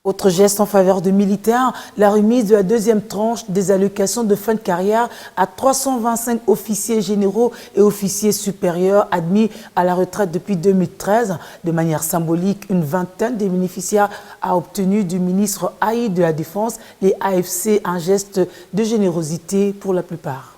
Autre geste en faveur de militaires, la remise de la deuxième tranche des allocations de fin de carrière à 325 officiers généraux et officiers supérieurs admis à la retraite depuis 2013. De manière symbolique, une vingtaine de bénéficiaires a obtenu du ministre Haï de la Défense, les AFC, un geste de générosité pour la plupart.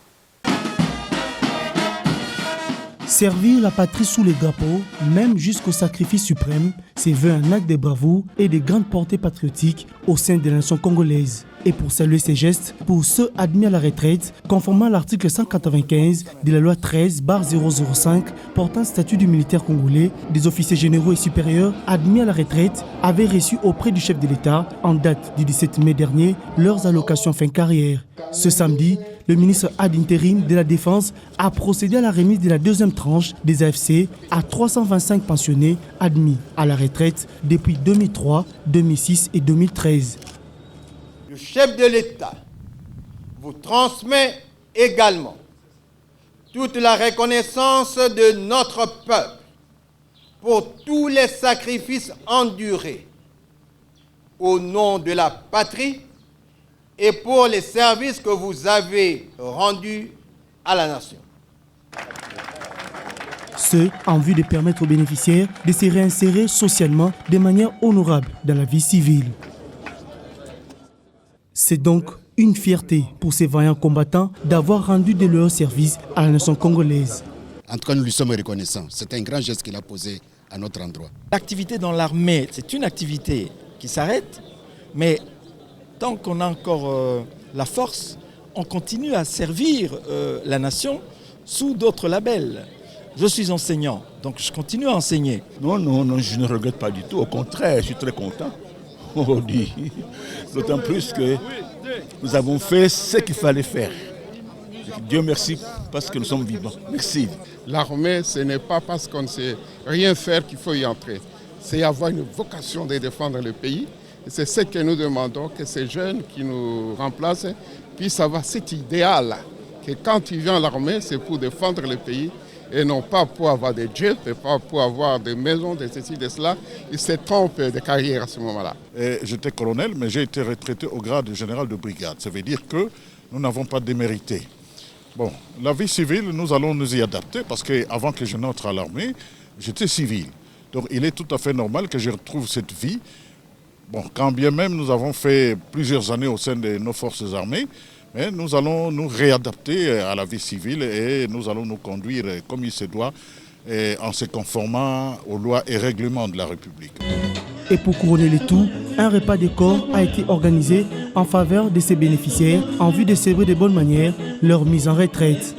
Servir la patrie sous les drapeaux, même jusqu'au sacrifice suprême, c'est veut un acte de bravoure et de grande portée patriotique au sein de la nation congolaise. Et pour saluer ces gestes, pour ceux admis à la retraite, conformément à l'article 195 de la loi 13/005 portant statut du militaire congolais, des officiers généraux et supérieurs admis à la retraite avaient reçu auprès du chef de l'État, en date du 17 mai dernier, leurs allocations fin carrière. Ce samedi, le ministre ad intérim de la Défense a procédé à la remise de la deuxième tranche des AFC à 325 pensionnés admis à la retraite depuis 2003, 2006 et 2013. Le chef de l'État vous transmet également toute la reconnaissance de notre peuple pour tous les sacrifices endurés au nom de la patrie et pour les services que vous avez rendus à la nation. Ce, en vue de permettre aux bénéficiaires de se réinsérer socialement de manière honorable dans la vie civile. C'est donc une fierté pour ces vaillants combattants d'avoir rendu de leur service à la nation congolaise. En tout cas, nous lui sommes reconnaissants. C'est un grand geste qu'il a posé à notre endroit. L'activité dans l'armée, c'est une activité qui s'arrête, mais tant qu'on a encore la force, on continue à servir la nation sous d'autres labels. Je suis enseignant, donc je continue à enseigner. Non, je ne regrette pas du tout. Au contraire, je suis très content. D'autant plus que nous avons fait ce qu'il fallait faire. Dieu merci parce que nous sommes vivants. Merci. L'armée, ce n'est pas parce qu'on ne sait rien faire qu'il faut y entrer. C'est avoir une vocation de défendre le pays. Et c'est ce que nous demandons, que ces jeunes qui nous remplacent puissent avoir cet idéal-là. Que quand ils viennent à l'armée, c'est pour défendre le pays et non pas pour avoir des jets, et pas pour avoir des maisons, de ceci, de cela. Ils se trompent de carrière à ce moment-là. J'étais colonel, mais j'ai été retraité au grade de général de brigade. Ça veut dire que nous n'avons pas démérité. Bon, la vie civile, nous allons nous y adapter parce qu'avant que je n'entre à l'armée, j'étais civil. Donc il est tout à fait normal que je retrouve cette vie. Bon, quand bien même nous avons fait plusieurs années au sein de nos forces armées, mais nous allons nous réadapter à la vie civile et nous allons nous conduire comme il se doit en se conformant aux lois et règlements de la République. Et pour couronner le tout, un repas de corps a été organisé en faveur de ces bénéficiaires en vue de célébrer de bonne manière leur mise en retraite.